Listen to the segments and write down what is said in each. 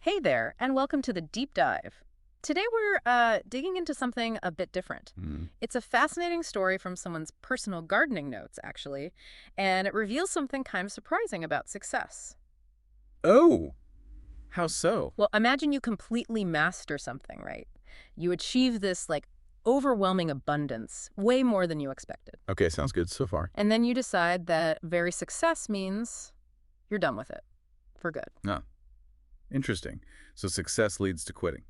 Hey there, and welcome to the Deep Dive. Today we're digging into something a bit different. Mm. It's a fascinating story from someone's personal gardening notes, actually, and it reveals something kind of surprising about success. Oh, how so? Well, imagine you completely master something, right? You achieve this, overwhelming abundance, way more than you expected. Okay, sounds good so far. And then you decide that very success means you're done with it for good. Ah, interesting. So success leads to quitting.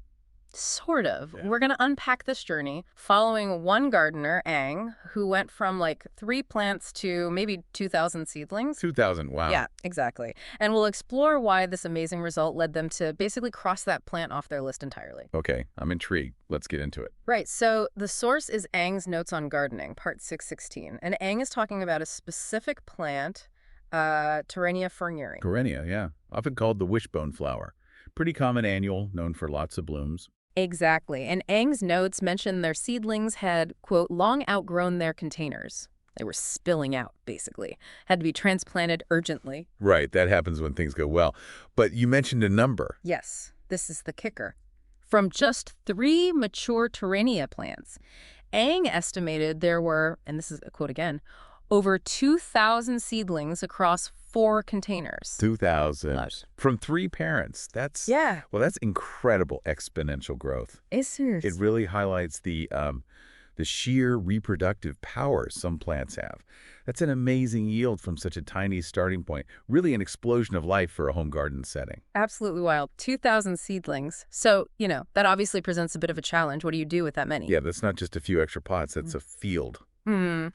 Sort of. Yeah. We're going to unpack this journey following one gardener, Ang, who went from 3 plants to maybe 2,000 seedlings. 2000, wow. Yeah, exactly. And we'll explore why this amazing result led them to basically cross that plant off their list entirely. Okay, I'm intrigued. Let's get into it. Right, so the source is Ang's Notes on Gardening, part 616. And Ang is talking about a specific plant, Torenia Fournieri. Torenia, yeah. Often called the wishbone flower. Pretty common annual, known for lots of blooms. Exactly. And Ang's notes mention their seedlings had, quote, long outgrown their containers. They were spilling out, basically. Had to be transplanted urgently. Right, that happens when things go well. But you mentioned a number. Yes, this is the kicker. From just 3 mature Torenia plants, Ang estimated there were, and this is a quote again, over 2,000 seedlings across 4 containers. 2000. Nice. From 3 parents. Yeah. Well, that's incredible exponential growth. It It really highlights the sheer reproductive power some plants have. That's an amazing yield from such a tiny starting point. Really an explosion of life for a home garden setting. Absolutely wild. 2,000 seedlings. So, that obviously presents a bit of a challenge. What do you do with that many? Yeah, that's not just a few extra pots. That's a field.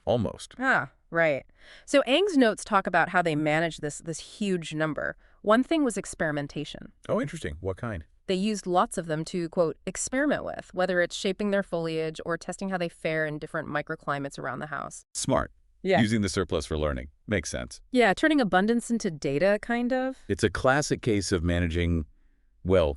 Almost. Right. So Ang's notes talk about how they manage this huge number. One thing was experimentation. Oh, interesting. What kind? They used lots of them to, quote, experiment with, whether it's shaping their foliage or testing how they fare in different microclimates around the house. Smart. Yeah. Using the surplus for learning. Makes sense. Yeah, turning abundance into data, kind of. It's a classic case of managing, well,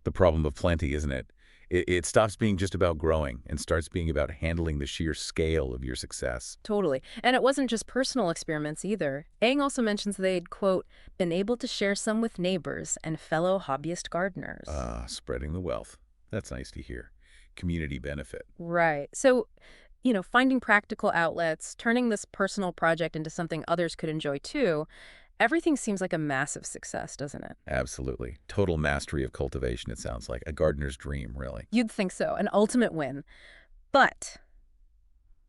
the problem of plenty, isn't it? It stops being just about growing and starts being about handling the sheer scale of your success. Totally. And it wasn't just personal experiments either. Ang also mentions they'd, quote, been able to share some with neighbors and fellow hobbyist gardeners. Spreading the wealth. That's nice to hear. Community benefit. Right. So, finding practical outlets, turning this personal project into something others could enjoy too, everything seems like a massive success, doesn't it? Absolutely. Total mastery of cultivation, it sounds like. A gardener's dream, really. You'd think so. An ultimate win. But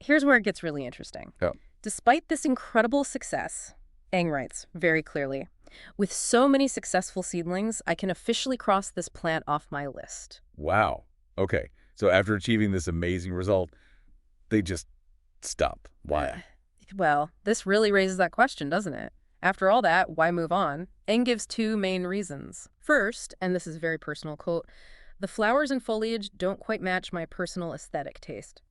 here's where it gets really interesting. Oh. Despite this incredible success, Ang writes very clearly, with so many successful seedlings, I can officially cross this plant off my list. Wow. Okay. So after achieving this amazing result, they just stop. Why? Well, this really raises that question, doesn't it? After all that, why move on? Ng gives 2 main reasons. First, and this is a very personal quote, the flowers and foliage don't quite match my personal aesthetic taste.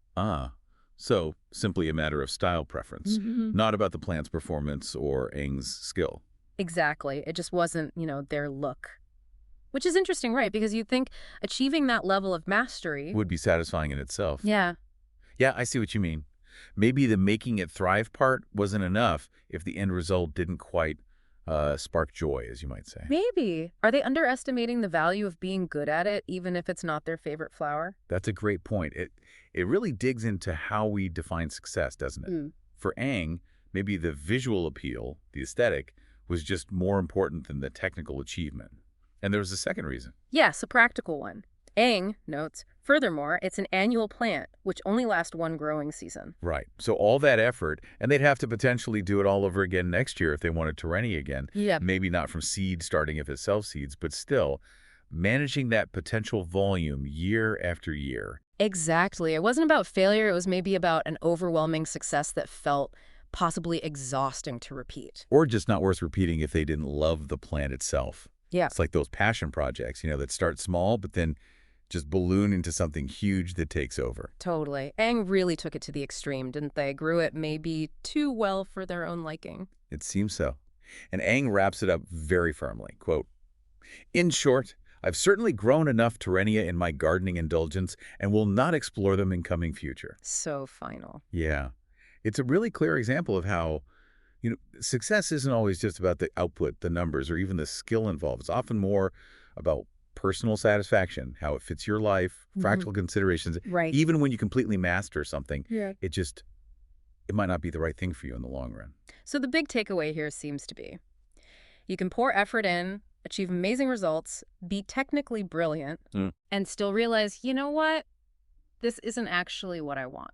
So simply a matter of style preference, not about the plant's performance or Ng's skill. Exactly. It just wasn't, their look. Which is interesting, right? Because you'd think achieving that level of mastery Would be satisfying in itself. Yeah. Yeah, I see what you mean. Maybe the making it thrive part wasn't enough if the end result didn't quite spark joy, as you might say. Maybe. Are they underestimating the value of being good at it, even if it's not their favorite flower? That's a great point. It really digs into how we define success, doesn't it? For Ang, maybe the visual appeal, the aesthetic, was just more important than the technical achievement. And there was a second reason. Yes, a practical one. Ang notes, furthermore, it's an annual plant, which only lasts 1 growing season. Right. So all that effort, and they'd have to potentially do it all over again next year if they wanted Torenia again. Yeah. Maybe not from seed starting if it sells seeds, but still, managing that potential volume year after year. Exactly. It wasn't about failure. It was maybe about an overwhelming success that felt possibly exhausting to repeat. Or just not worth repeating if they didn't love the plant itself. Yeah. It's like those passion projects, that start small, but then just balloon into something huge that takes over. Totally. Ang really took it to the extreme, didn't they? Grew it maybe too well for their own liking. It seems so. And Ang wraps it up very firmly. Quote, in short, I've certainly grown enough Torenia in my gardening indulgence and will not explore them in coming future. So final. Yeah. It's a really clear example of how, success isn't always just about the output, the numbers, or even the skill involved. It's often more about personal satisfaction, how it fits your life, practical considerations, Right. even when you completely master something, Yeah. it might not be the right thing for you in the long run. So the big takeaway here seems to be you can pour effort in, achieve amazing results, be technically brilliant, Mm. and still realize, you know what? This isn't actually what I want.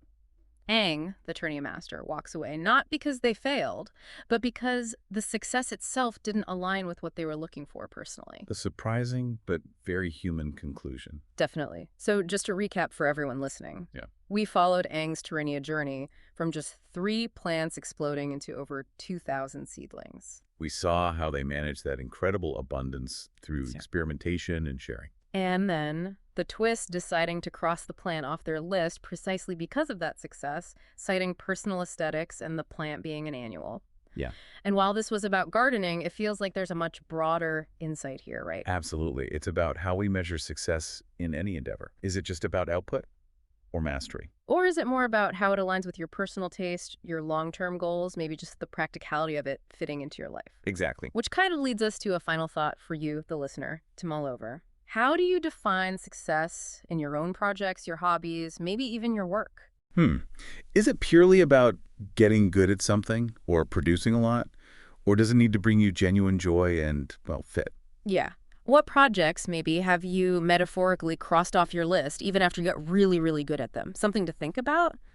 Aang, the Torenia master, walks away not because they failed, but because the success itself didn't align with what they were looking for personally. A surprising but very human conclusion. Definitely. So just to recap for everyone listening, Yeah. we followed Aang's Torenia journey from just 3 plants exploding into over 2,000 seedlings. We saw how they managed that incredible abundance through Yeah. experimentation and sharing. And then the twist deciding to cross the plant off their list precisely because of that success, citing personal aesthetics and the plant being an annual. Yeah. And while this was about gardening, it feels like there's a much broader insight here, right? Absolutely. It's about how we measure success in any endeavor. Is it just about output or mastery? Or is it more about how it aligns with your personal taste, your long-term goals, maybe just the practicality of it fitting into your life? Exactly. Which kind of leads us to a final thought for you, the listener, to mull over. How do you define success in your own projects, your hobbies, maybe even your work? Is it purely about getting good at something or producing a lot? Or does it need to bring you genuine joy and, well, fit? Yeah. What projects, maybe, have you metaphorically crossed off your list even after you got really, really good at them? Something to think about?